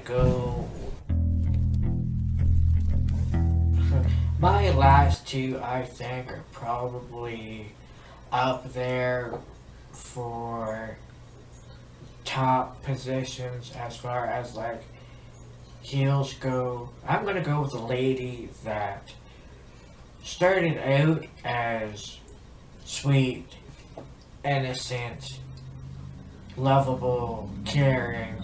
go. My last two, I think, are probably up there for top positions as far as like heels go. I'm gonna go with a lady that started out as sweet, innocent, lovable, caring.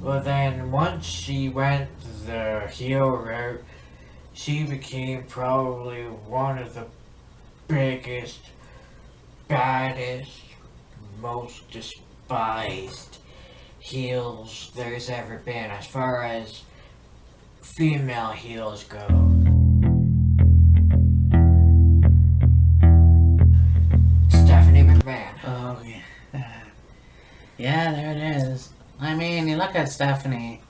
Well, then once she went the heel route, she became probably one of the biggest, baddest, most despised heels there's ever been as far as female heels go. Stephanie McMahon. Oh, yeah. Yeah, there it is. I mean, you look at Stephanie,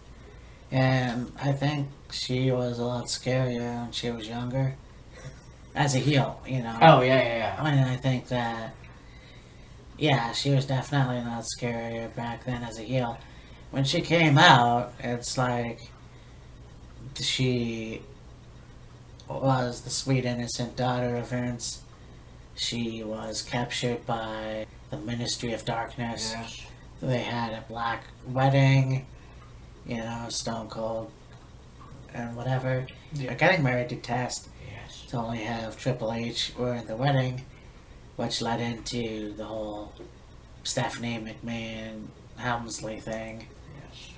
and I think she was a lot scarier when she was younger. As a heel, you know. Oh, yeah. I mean, I think that, yeah, she was definitely not scarier back then as a heel. When she came out, it's like she was the sweet, innocent daughter of Vince. She was captured by the Ministry of Darkness. Yes. They had a black wedding, you know, Stone Cold and whatever. Yeah. They're getting married to Test. Yes. To only have Triple H wearing the wedding, which led into the whole Stephanie McMahon Helmsley thing. Yes.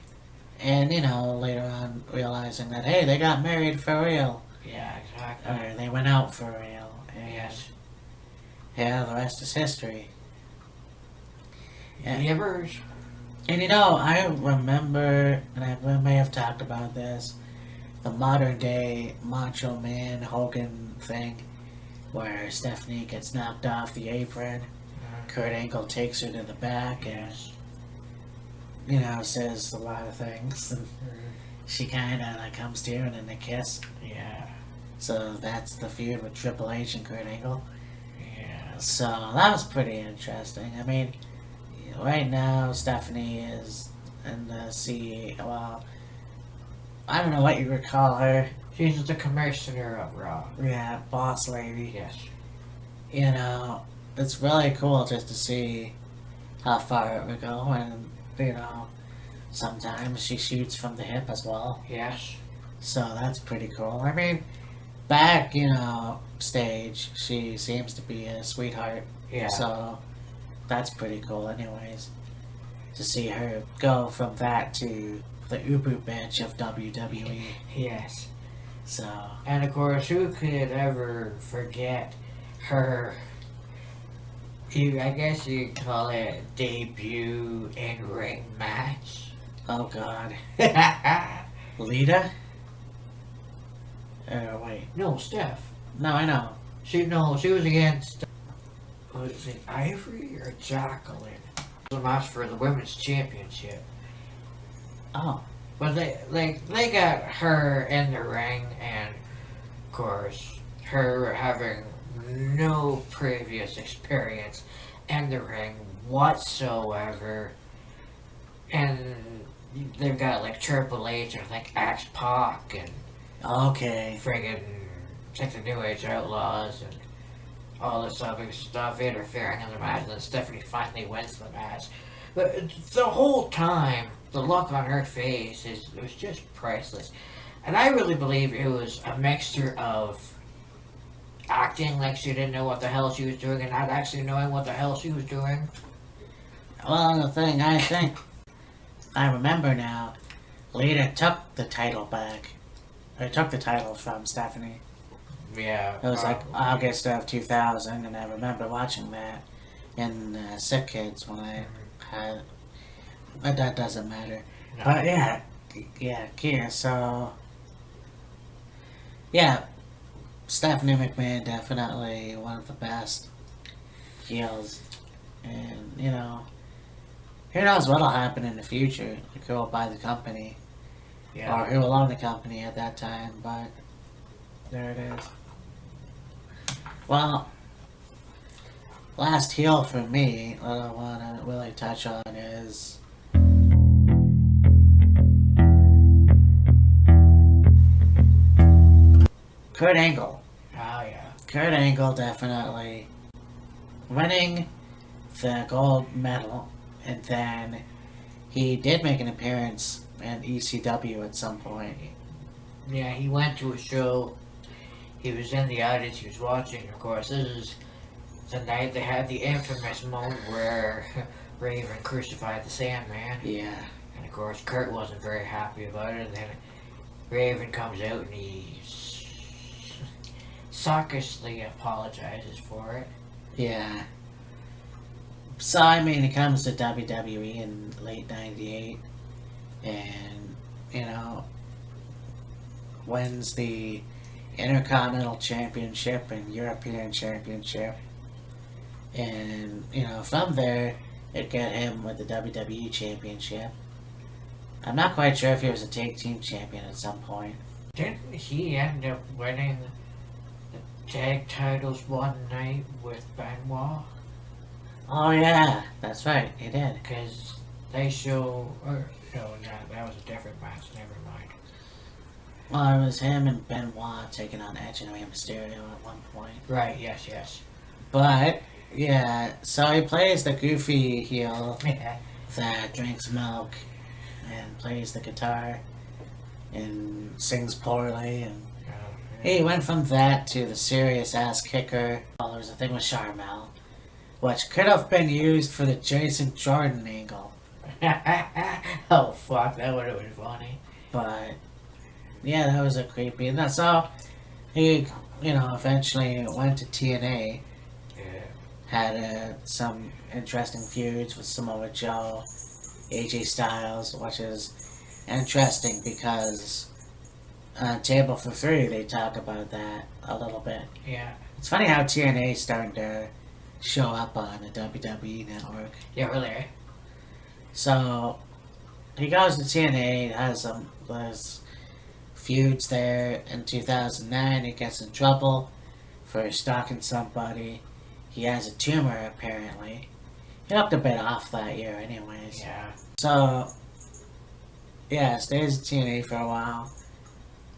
And, you know, later on realizing that, hey, they got married for real. Yeah, exactly. Or they went out for real. And, Yes. yeah, the rest is history. And, And you know, I remember, and I may have talked about this, the modern day Macho Man Hogan thing, where Stephanie gets knocked off the apron, Kurt Angle takes her to the back and, you know, says a lot of things, and she kind of like comes to her and then they kiss. Yeah. So that's the feud with Triple H and Kurt Angle. Yeah. So that was pretty interesting. I mean, right now Stephanie is in the well, I don't know what you would call her. She's the commissioner of Raw. Yeah, boss lady. Yes. You know, it's really cool just to see how far it would go, and you know, sometimes she shoots from the hip as well. Yes. So that's pretty cool. I mean, back, you know, stage, she seems to be a sweetheart. Yeah. So that's pretty cool anyways. To see her go from that to the Ubu bench of WWE. Yes. So. And of course, who could ever forget her, I guess you'd call it, debut in-ring match? Oh god. Lita? Wait. No, Steph. No, I know. She was against, was it Ivory or Jacqueline? It was a match for the women's championship. Oh. But they got her in the ring, and of course, her having no previous experience in the ring whatsoever. And they've got like Triple H and like X-Pac and Okay. friggin' like the New Age Outlaws and all this other stuff interfering in the match, and then Stephanie finally wins the match. But the whole time, the look on her face it was just priceless. And I really believe it was a mixture of acting like she didn't know what the hell she was doing and not actually knowing what the hell she was doing. Well, the thing, I think, I remember now, Lita took the title back. Or took the title from Stephanie. Yeah. It was like August of 2000, and I remember watching that in Sick Kids when I had. But that doesn't matter. No. But yeah, Kia. So yeah, Stephanie McMahon definitely one of the best heels, and you know, who knows what'll happen in the future? Who will buy the company, or who will own the company at that time? But there it is. Well, last heel for me that I want to really touch on is Kurt Angle. Oh, yeah. Kurt Angle definitely winning the gold medal, and then he did make an appearance in ECW at some point. Yeah, he went to a show. He was in the audience. He was watching. Of course, this is the night they had the infamous moment where Raven crucified the Sandman. Yeah. And of course, Kurt wasn't very happy about it. And then Raven comes out and he sockishly apologizes for it. Yeah. So, I mean, he comes to WWE in late 98 and, you know, wins the Intercontinental Championship and European Championship. And, you know, from there, it got him with the WWE Championship. I'm not quite sure if he was a tag team champion at some point. Didn't he end up winning the tag titles one night with Benoit? Oh, yeah, that's right, he did. Because they show... no, that was a different match. Never mind. Well, it was him and Benoit taking on Edge and Rey Mysterio at one point. Right, yes. But, yeah, so he plays the goofy heel Yeah. that drinks milk and plays the guitar and sings poorly. And he went from that to the serious ass kicker. Well, there was a thing with Charmel, which could have been used for the Jason Jordan angle. Oh, fuck, that would have been funny. But, yeah, that was a creepy. And that's all. He, you know, eventually went to TNA. Yeah. Had some interesting feuds with Samoa Joe, AJ Styles, which is interesting because on Table for Three they talk about that a little bit. Yeah. It's funny how TNA is starting to show up on the WWE network. Yeah, really, eh? So he goes to TNA, has some feuds there. In 2009 he gets in trouble for stalking somebody. He has a tumor apparently. He looked a bit off that year anyways. Yeah. So, yeah, stays at TNA for a while.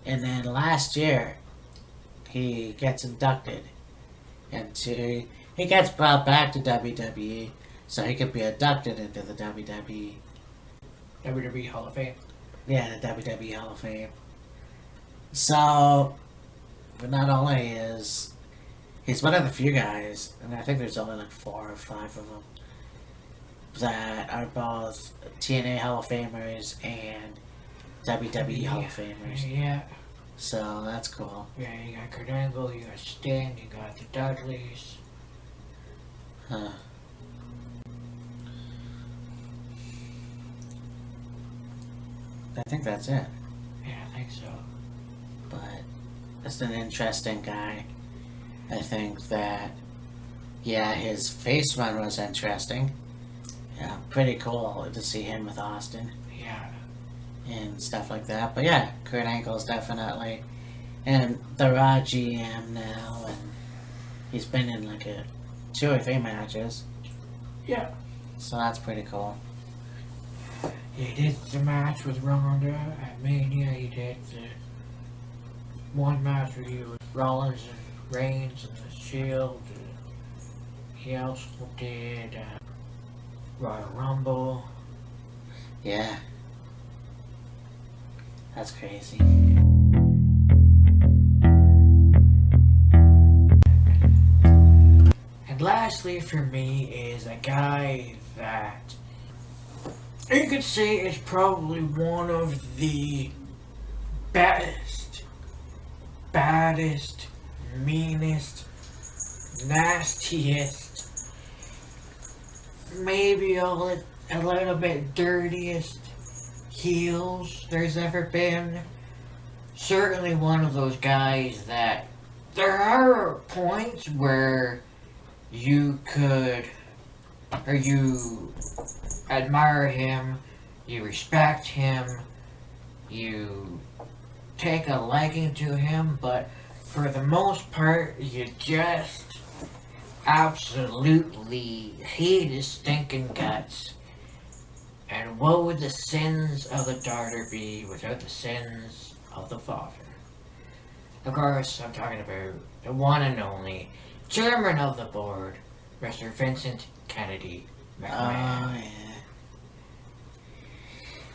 And then last year, he gets inducted into... He gets brought back to WWE so he could be inducted into the WWE. WWE Hall of Fame. Yeah, the WWE Hall of Fame. So, but not only is... He's one of the few guys, and I think there's only like 4 or 5 of them, that are both TNA Hall of Famers and WWE Hall of Famers. Yeah. So that's cool. Yeah, you got Kurt Angle, you got Sting, you got the Dudleys. Huh. I think that's it. Yeah, I think so. But just an interesting guy. I think that, yeah, his face run was interesting. Yeah, pretty cool to see him with Austin. Yeah. And stuff like that. But yeah, Kurt Angle's definitely and the Raw GM now, and he's been in like 2 or 3 matches. Yeah. So that's pretty cool. He did the match with Ronda at Mania. He did the one match with you with Rollins and Reigns and the Shield. He also did Royal Rumble. Yeah. That's crazy. And lastly for me is a guy that you could say is probably one of the baddest, meanest, nastiest, maybe a little bit dirtiest heels there's ever been. Certainly one of those guys that there are points where you could, or you admire him, you respect him, you take a liking to him, but for the most part, you just absolutely hate his stinking guts. And what would the sins of the daughter be without the sins of the father? Of course, I'm talking about the one and only chairman of the board, Mr. Vincent Kennedy McMahon. Oh, yeah.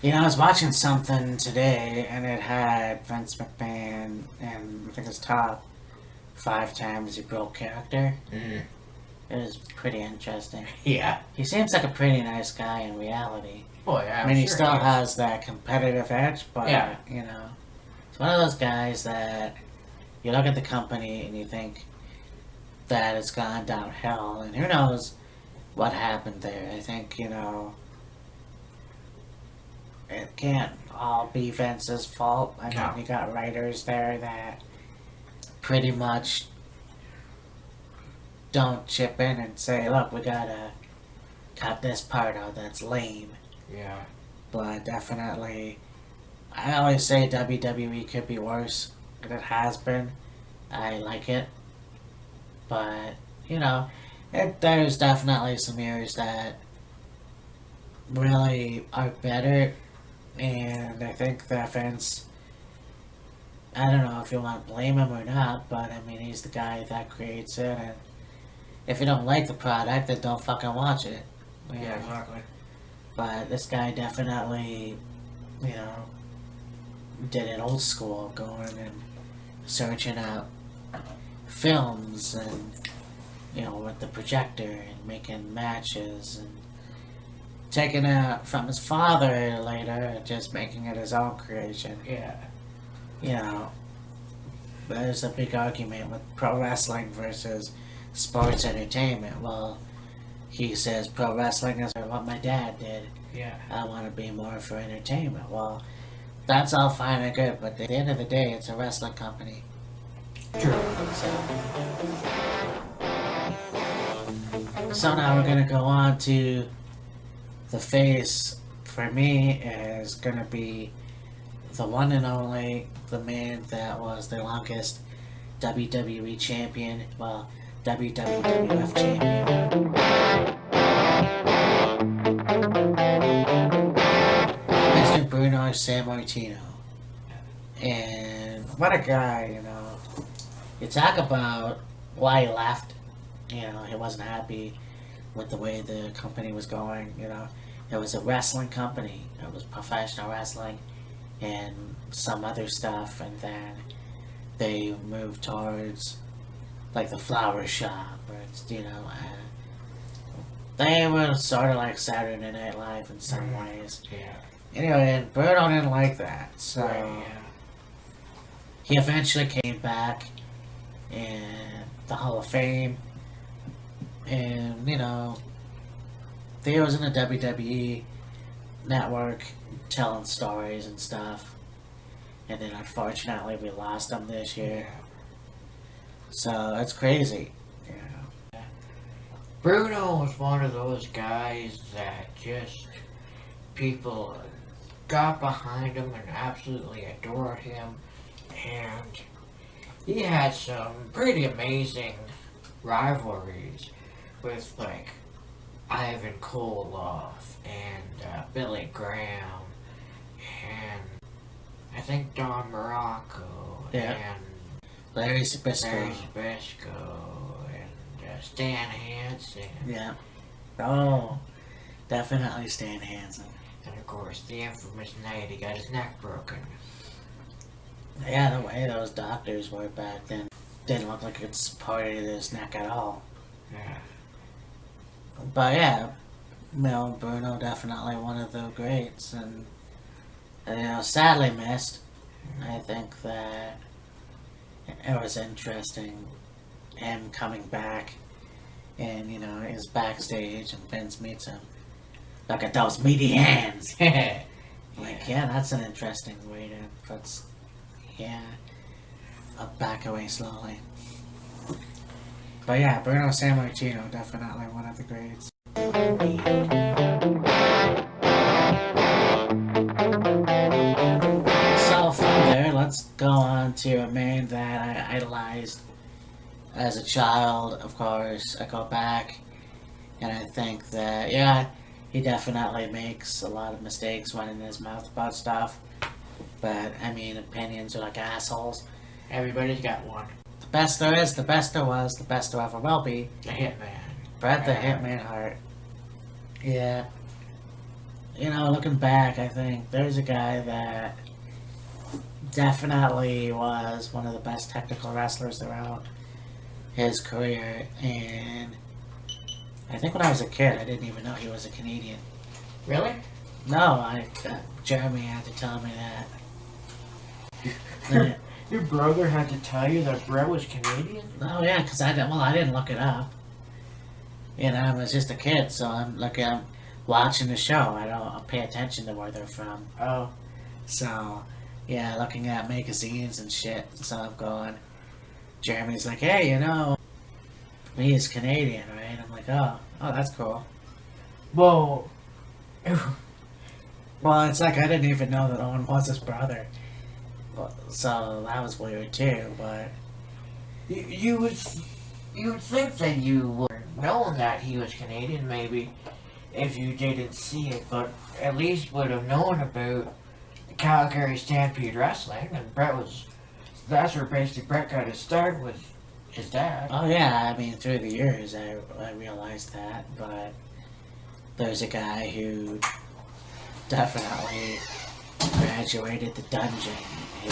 You know, I was watching something today, and it had Vince McMahon, and I think his top 5 times he broke character. Mm. It was pretty interesting. Yeah. He seems like a pretty nice guy in reality. Oh, yeah. I mean, he sure still is. has that competitive edge, but, Yeah. you know, it's one of those guys that you look at the company and you think that it's gone downhill, and who knows what happened there. I think, you know, it can't all be Vince's fault. I mean, No. you got writers there that pretty much don't chip in and say, look, we gotta cut this part out that's lame. Yeah. But definitely, I always say WWE could be worse than it has been. I like it. But, you know, there's definitely some years that really are better. And I think that Vince, I don't know if you want to blame him or not, but I mean, he's the guy that creates it. And if you don't like the product, then don't fucking watch it. You Yeah, know? exactly. But this guy definitely, you know, did it old school, going and searching out films and, you know, with the projector and making matches and taking it from his father later and just making it his own creation. Yeah. You know, there's a big argument with pro wrestling versus sports entertainment. Well, he says pro wrestling is what my dad did. Yeah. I want to be more for entertainment. Well, that's all fine and good, but at the end of the day, it's a wrestling company. True. So now we're gonna go on to the face. For me, is gonna be the one and only, the man that was the longest WWE champion. Well, WWF champion. Mr. Bruno Sammartino. And what a guy, you know. You talk about why he left. You know, he wasn't happy with the way the company was going, you know. It was a wrestling company. It was professional wrestling and some other stuff, and then they moved towards like the flower shop, or it's, you know, they were sort of like Saturday Night Live in some ways. Yeah. Anyway, and Bruno didn't like that, so Right, yeah. he eventually came back in the Hall of Fame, and, you know, he was in the WWE network telling stories and stuff, and then unfortunately we lost him this year, so it's crazy, you know. Bruno was one of those guys that just people got behind him and absolutely adored him, and he had some pretty amazing rivalries with like Ivan Koloff and Billy Graham and I think Don Morocco Yeah. and Larry Zbyszko. Larry Zbyszko and Stan Hansen. Yeah. Oh, definitely Stan Hansen. And of course, the infamous night he got his neck broken. Yeah, the way those doctors were back then didn't look like it supported his neck at all. Yeah. But yeah, you know, Bruno definitely one of the greats, and you know, sadly missed. I think that it was interesting him coming back, and you know, he's backstage and Vince meets him. Look at those meaty hands. Like, yeah, that's an interesting way to put. Yeah, I'll back away slowly. But yeah, Bruno Sammartino, definitely one of the greats. So from there, let's go on to a man that I idolized as a child. Of course, I go back and I think that, yeah, he definitely makes a lot of mistakes running his mouth about stuff. But, I mean, opinions are like assholes. Everybody's got one. The best there is, the best there was, the best there ever will be. The Hitman. Bret the Hitman Hart. Yeah. You know, looking back, I think there's a guy that definitely was one of the best technical wrestlers throughout his career, and I think when I was a kid, I didn't even know he was a Canadian. Really? No, Jeremy had to tell me that. Your brother had to tell you that Bret was Canadian? Oh yeah, because I didn't look it up. You know, I was just a kid, so I'm watching the show. I don't pay attention to where they're from. Oh. So, yeah, looking at magazines and shit. So I'm going, Jeremy's like, hey, you know, he's Canadian, right? I'm like, oh, that's cool. Whoa. Well, it's like I didn't even know that Owen was his brother. So that was weird too, but... You would think that you would have known that he was Canadian, maybe, if you didn't see it, but at least would have known about the Calgary Stampede Wrestling, and that's where basically Bret got his start with his dad. Oh yeah, I mean, through the years I realized that, but there's a guy who definitely graduated the dungeon. He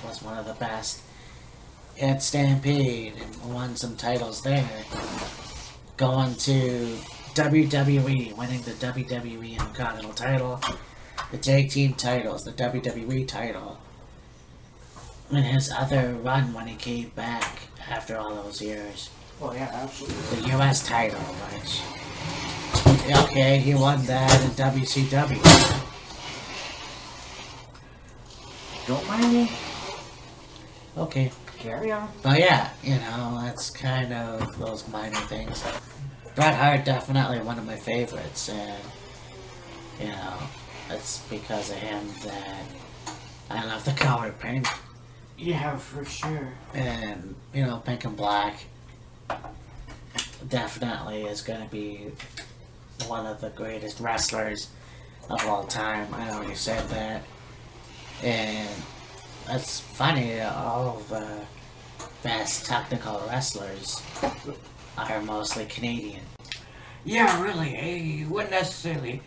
was one of the best at Stampede and won some titles there. Going to WWE, winning the WWE Intercontinental title, the tag team titles, the WWE title. And his other run when he came back after all those years. Well, yeah, absolutely. The US title, which... Okay, he won that in WCW. Don't mind me. Okay. Carry on. But yeah, you know, that's kind of those minor things. Bret Hart definitely one of my favorites, and you know, it's because of him that I love the color pink. Yeah, for sure. And you know, pink and black definitely is gonna be one of the greatest wrestlers of all time. I already said that. And it's funny, all the best technical wrestlers are mostly Canadian. Yeah, really. You wouldn't necessarily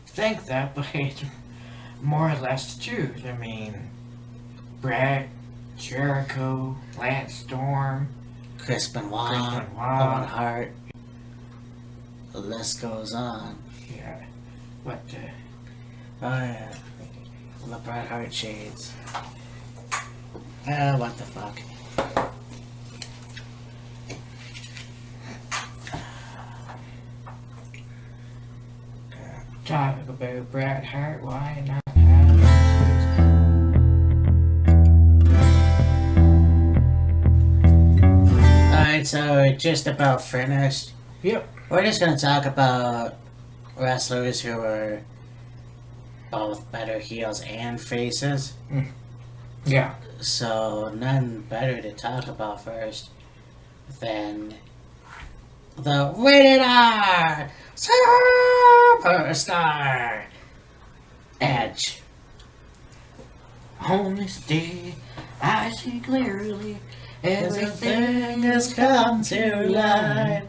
think that, but it's more or less true. I mean, Bret, Jericho, Lance Storm, Chris Benoit, Benoit. Owen Hart. The list goes on. Yeah. What Oh yeah. The Bret Hart shades. What the fuck. talk about Bret Hart, why not have Alright, so we're just about finished. Yep. We're just gonna talk about wrestlers who are both better heels and faces. Yeah. So none better to talk about first than the Rated R Superstar Edge. On this day, I see clearly Everything has come to light.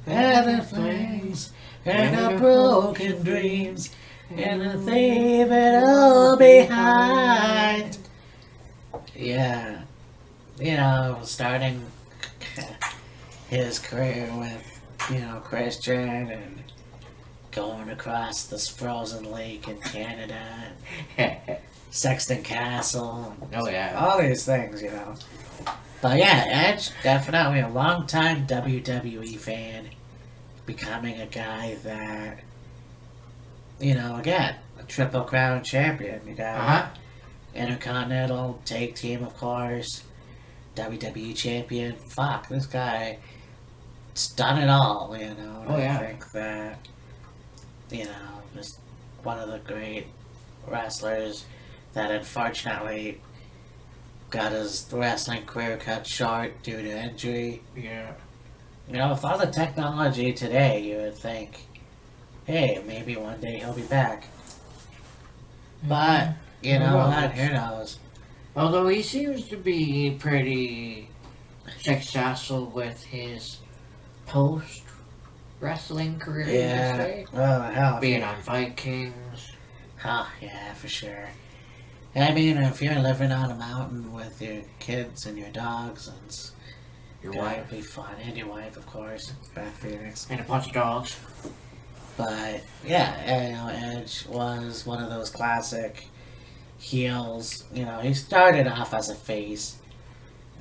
And the flames and the broken dreams and the leave it all behind. Yeah, you know, starting his career with, you know, Christian and going across this frozen lake in Canada and Sexton Castle. Oh, yeah. All these things, you know. But yeah, Edge, definitely a long-time WWE fan, becoming a guy that, you know, again, a Triple Crown champion. You got Intercontinental, Tag Team, of course, WWE champion. Fuck, this guy, it's done it all, you know. And Oh, yeah. I think that, you know, was one of the great wrestlers that unfortunately got his wrestling career cut short due to injury. Yeah. You know, with all the technology today, you would think, hey, maybe one day he'll be back. But, you know what, who knows? Although he seems to be pretty successful with his post wrestling career, you Yeah. say? Well, hell, Being on Vikings. oh yeah, for sure. I mean, if you're living on a mountain with your kids and your dogs, it's Your gotta wife. be fun. And your wife, of course, Beth Phoenix. And a bunch of dogs. But yeah, you know, Edge was one of those classic heels. You know, he started off as a face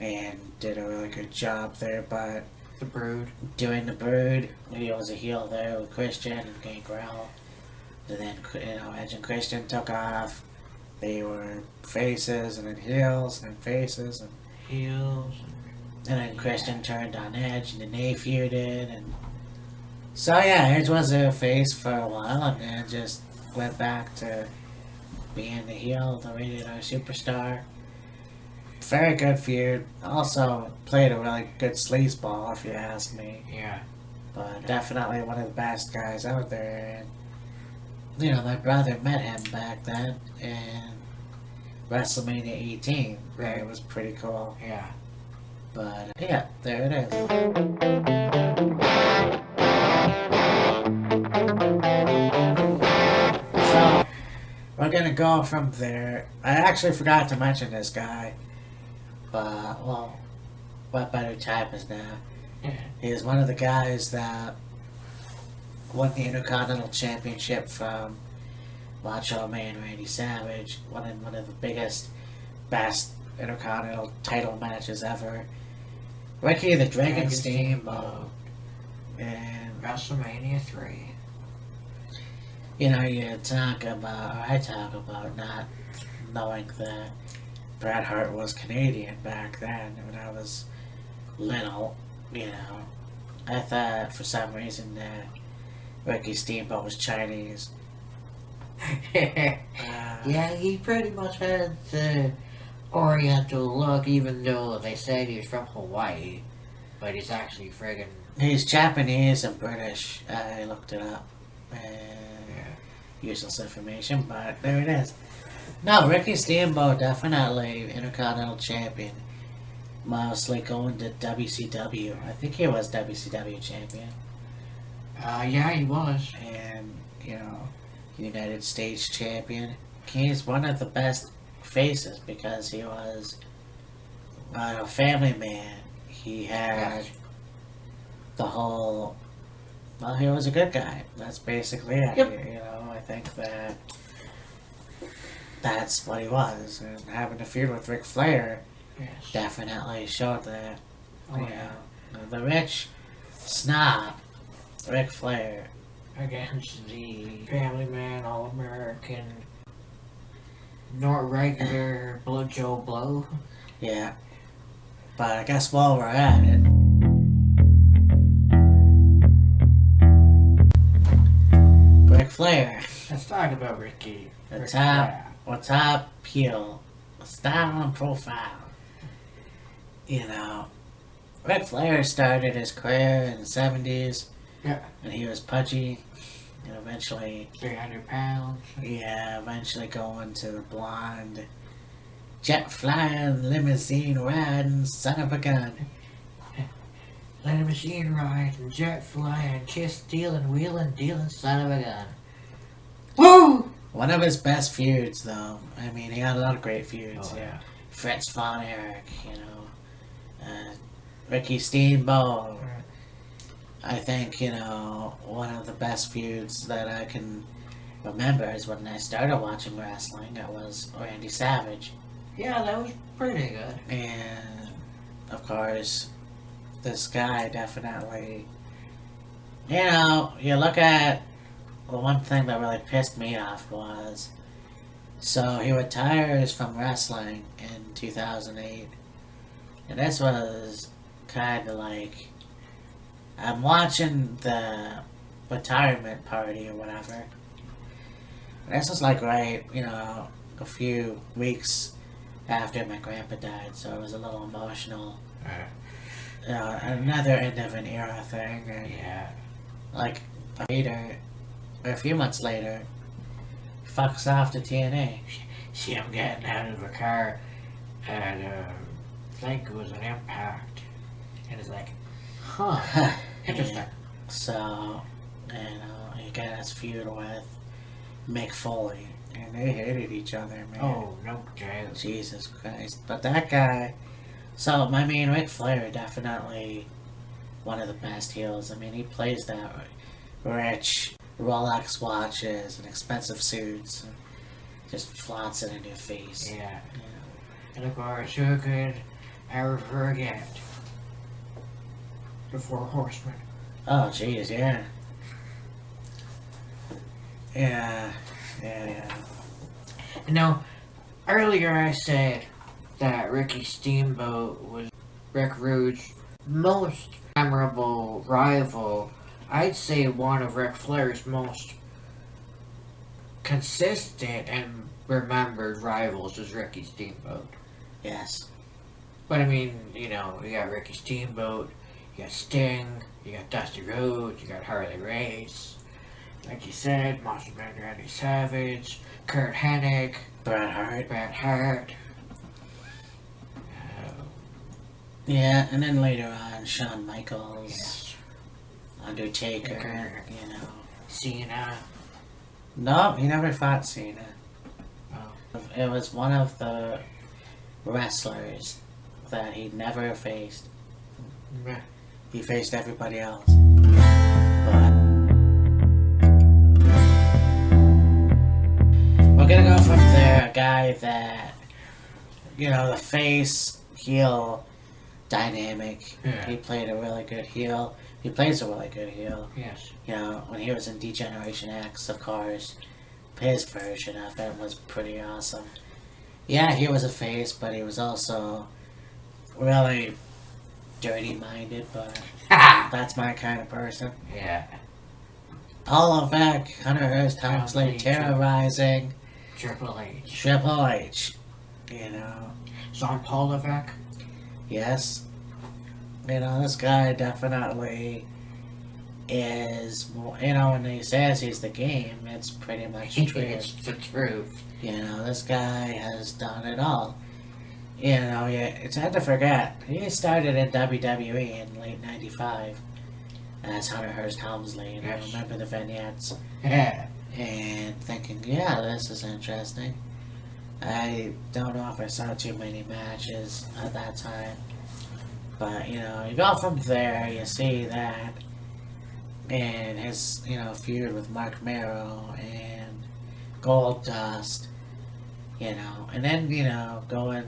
and did a really good job there, but The Brood. doing the Brood, he was a heel there with Christian and Gangrel. And then, you know, Edge and Christian took off. They were faces and then heels and then faces, and Heels. then Christian turned on Edge and then they feuded. And so yeah, Edge was a face for a while and then just went back to being the heel, the regular superstar. Very good feud. Also played a really good sleazeball, if you ask me. Yeah. But definitely one of the best guys out there. And, you know, my brother met him back then in WrestleMania 18. Right. It was pretty cool. Yeah. But yeah, there it is. So we're gonna go from there. I actually forgot to mention this guy. But well, what better time is now? Yeah. He is one of the guys that won the Intercontinental Championship from Macho Man Randy Savage. One of the biggest, best Intercontinental title matches ever. Ricky the Dragon Steamboat. And, WrestleMania 3. you know, you talk about, or I talk about not knowing that Bret Hart was Canadian back then when I was little, you know. I thought for some reason that Ricky Steamboat was Chinese. Yeah, he pretty much had the Oriental look, even though they said he was from Hawaii. But he's actually friggin' He's Japanese and British. I looked it up. yeah. Useless information, but there it is. No, Ricky Steamboat definitely Intercontinental Champion. Mostly going to WCW. I think he was WCW champion. Yeah, he was. And, you know, United States champion. He's one of the best faces because he was a family man. He had the whole. Well, he was a good guy. That's basically it. Yep. You know, I think that that's what he was. And having a feud with Ric Flair Yes. definitely showed that. Oh, you yeah. know, the rich snob, Ric Flair. Against the family man, all American, not regular Joe Blow. Yeah. But I guess while we're at it, Ric Flair, Let's talk about Ricky. the Ric top, Flair. or top heel, style and profile. You know, Ric Flair started his career in the 70s, Yeah. and he was pudgy, and eventually, 300 pounds. yeah, eventually going to the blonde, jet flying, limousine riding, son of a gun. Let a machine ride and jet flying, kiss stealing, wheeling, dealing, son of a gun. Woo! One of his best feuds, though. I mean, he had a lot of great feuds. Oh, yeah. Fritz Von Erich, you know, Ricky Steamboat. I think, you know, one of the best feuds that I can remember is when I started watching wrestling. It was Randy Savage. Yeah, that was pretty good. And, of course, this guy definitely, you know, you look at the one thing that really pissed me off was, so he retires from wrestling in 2008, and this was kind of like, I'm watching the retirement party or whatever. This was like right, you know, a few weeks after my grandpa died, so it was a little emotional. Another end of an era thing, and Yeah. like later, or a few months later, fucks off to TNA. See him getting out of the car, and I think it was an Impact, and it's like, huh, interesting. So, he got his feud with Mick Foley, and they hated each other, man. Oh, no joke. Jesus Christ. But that guy, so, I mean, Ric Flair definitely one of the best heels. I mean, he plays that rich Rolex watches and expensive suits and just flaunts it in your face. Yeah. You know. And of course, who could ever forget the Four Horsemen? Oh, jeez, yeah. Yeah. You know, earlier I said that Ricky Steamboat was Rick Rude's most memorable rival. I'd say one of Ric Flair's most consistent and remembered rivals is Ricky Steamboat. Yes. But I mean, you know, you got Ricky Steamboat, you got Sting, you got Dusty Rhodes, you got Harley Race. Like you said, Macho Man Randy Savage, Kurt Hennig, Bret Hart. Yeah, and then later on, Shawn Michaels, Yes. Undertaker, you know. Cena. No, he never fought Cena. Oh. It was one of the wrestlers that he never faced. Meh. He faced everybody else. But we're gonna go from there, a guy that, you know, the face, heel dynamic. Yeah. He played a really good heel. He plays a really good heel. Yes. You know, when he was in D-Generation X, of course, his version of it was pretty awesome. Yeah, he was a face, but he was also really dirty-minded, but that's my kind of person. Yeah. Paul Levesque, Hunter Hearst Helmsley, Helmsley, terrorizing Triple H. Triple H. You know, Jean Paul Levesque. yes. You know, this guy definitely is, you know, when he says he's the game, it's pretty much true. It's the truth. You know, this guy has done it all. You know, yeah, it's hard to forget. He started in WWE in late '95 as Hunter Hearst Helmsley. And Yes. I remember the vignettes Yeah. and thinking, yeah, this is interesting. I don't know if I saw too many matches at that time. But, you know, you go from there, you see that, and his, you know, feud with Mark Marrow and Gold Dust, you know, and then, you know, going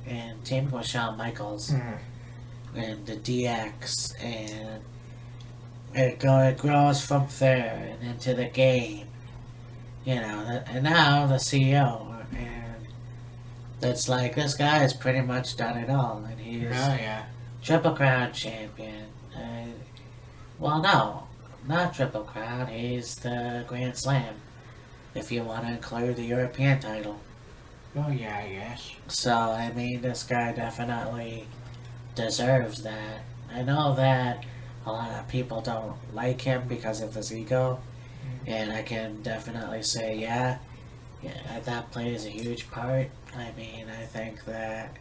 and teaming with Shawn Michaels and the DX, and it grows from there and into the game, you know, and now the CEO, and it's like, this guy has pretty much done it all, and he's Oh, yeah. Triple Crown champion. Well, no, not Triple Crown. He's the Grand Slam, if you want to include the European title. Oh, yeah, yes. So, I mean, this guy definitely deserves that. I know that a lot of people don't like him because of his ego, and I can definitely say, yeah, that plays a huge part. I mean, I think that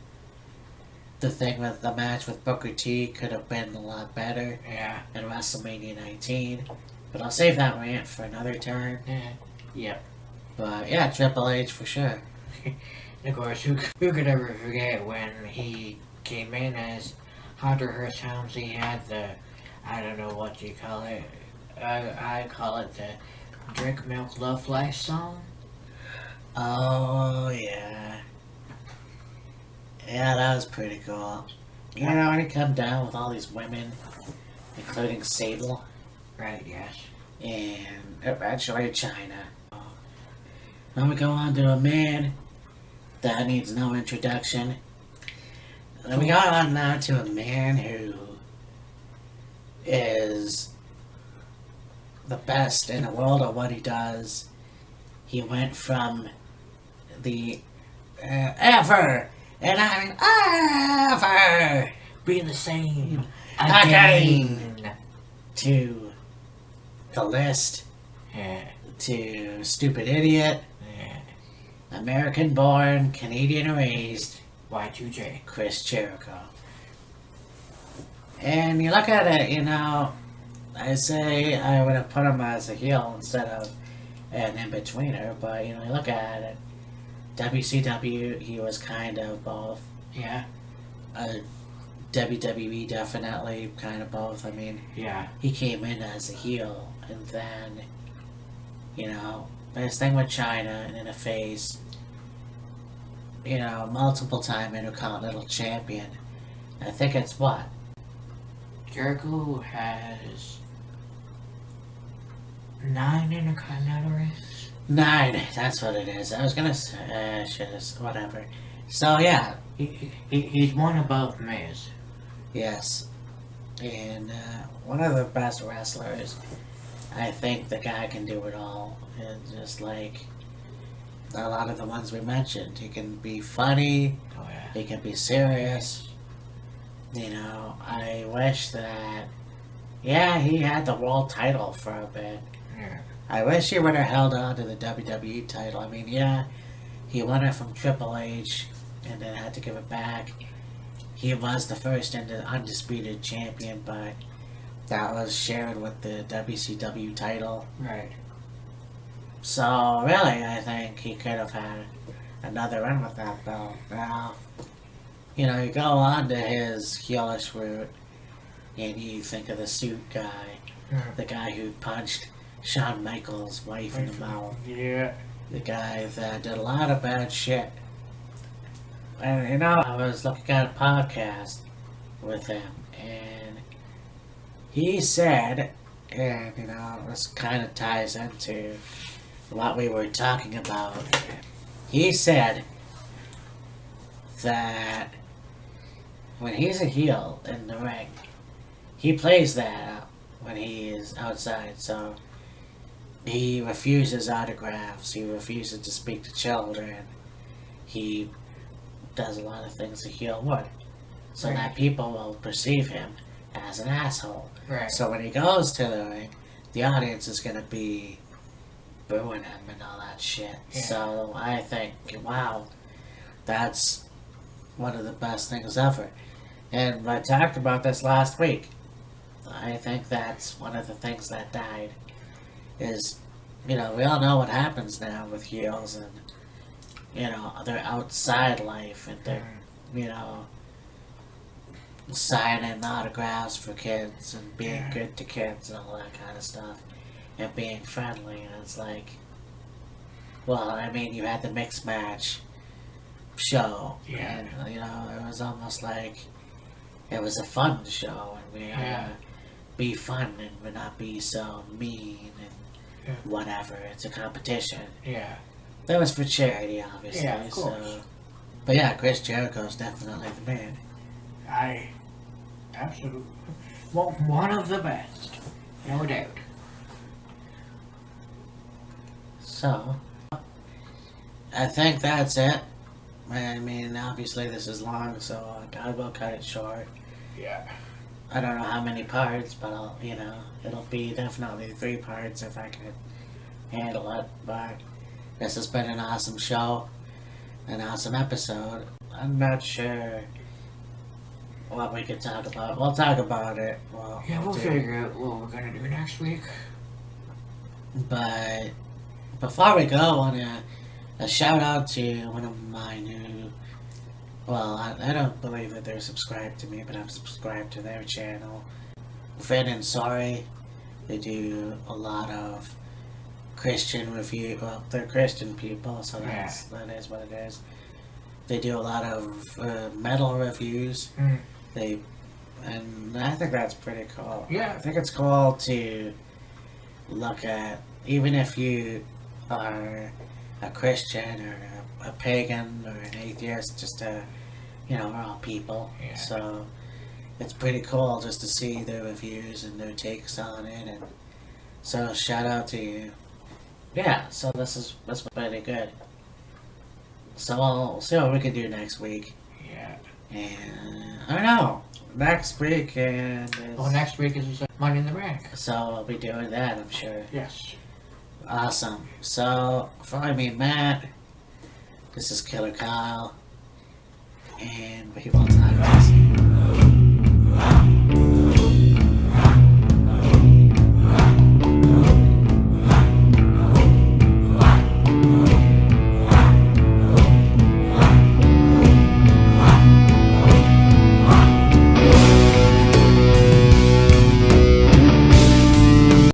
the thing with the match with Booker T could have been a lot better Yeah. in WrestleMania 19, but I'll save that rant for another time. Yeah. Yep. But yeah, Triple H for sure. And of course, who could ever forget when he came in as Hunter Hearst Helmsley? He had the, I don't know what you call it. I call it the Drink Milk Love Life song. Oh yeah. Yeah, that was pretty cool. You know, when he come down with all these women, including Sable, Right, yes. and eventually China. Then we go on to a man that needs no introduction. Then we go on now to a man who is the best in the world at what he does. He went from the ever, and I mean ever, Be the same Again. to the list, Yeah. to stupid idiot, Yeah. American-born, Canadian-raised Y2J. Chris Jericho. And you look at it, you know, I say I would have put him as a heel instead of an in-betweener, but, you know, you look at it, WCW, he was kind of both. Yeah. WWE, definitely kind of both. I mean, Yeah. he came in as a heel, and then, you know, his thing with China, and then a face, you know, multiple-time Intercontinental Champion. I think it's what? Jericho has 9 Intercontinental races. 9, that's what it is. I was gonna say, whatever. So, yeah. He's won above Miz. Yes. And one of the best wrestlers. I think the guy can do it all. And just like a lot of the ones we mentioned. He can be funny. Oh, yeah. He can be serious. You know, I wish that... Yeah, he had the world title for a bit. Yeah. I wish he would have held on to the WWE title. I mean, yeah, he won it from Triple H and then had to give it back. He was the first undisputed champion, but that was shared with the WCW title. Right. So, really, I think he could have had another run with that belt. Now, you know, you go on to his heelish route, and you think of the suit guy, the guy who punched Shawn Michaels' wife in the mouth. Yeah. The guy that did a lot of bad shit. And, you know, I was looking at a podcast with him, and he said, and, you know, this kind of ties into what we were talking about. He said that when he's a heel in the ring, he plays that up when he is outside, so he refuses autographs, he refuses to speak to children, he does a lot of things a heel would, so that people will perceive him as an asshole. Right. So when he goes to the ring, the audience is going to be booing him and all that shit. Yeah. So I think, wow, that's one of the best things ever. And I talked about this last week. I think that's one of the things that died. Is, you know, we all know what happens now with heels and, you know, their outside life and their, you know, signing autographs for kids and being good to kids and all that kind of stuff. And being friendly, and it's like, well, I mean, you had the mixed match show, and, you know, it was almost like it was a fun show, and we had to be fun and not be so mean and whatever. It's a competition. Yeah. That was for charity, obviously. Yeah, of course. So, but yeah, Chris Jericho's definitely the man. Absolutely. Well, one of the best, no doubt. So, I think that's it. I mean, obviously this is long, so I will cut it short. Yeah. I don't know how many parts, but I'll, you know, it'll be definitely 3 parts if I can handle it. But this has been an awesome show, an awesome episode. I'm not sure what we could talk about. We'll talk about it. We'll figure out what we're gonna do next week. But before we go, I want a shout out to one of my new, well, I don't believe that they're subscribed to me, but I'm subscribed to their channel. VINAND and SORI, they do a lot of Christian review, well, they're Christian people, so that is what it is. They do a lot of metal reviews. And I think that's pretty cool. Yeah. I think it's cool to look at, even if you are a Christian or a pagan or an atheist, just you know, we're all people. Yeah. So it's pretty cool just to see their reviews and their takes on it. And so shout out to you. Yeah, so that's pretty good. So we'll see what we can do next week. Yeah. And I don't know. Next week is... Well, next week is Money in the Bank. So I'll be doing that, I'm sure. Yes. Awesome. So, follow me, Matt. This is Killer Kyle, and he wants tacos.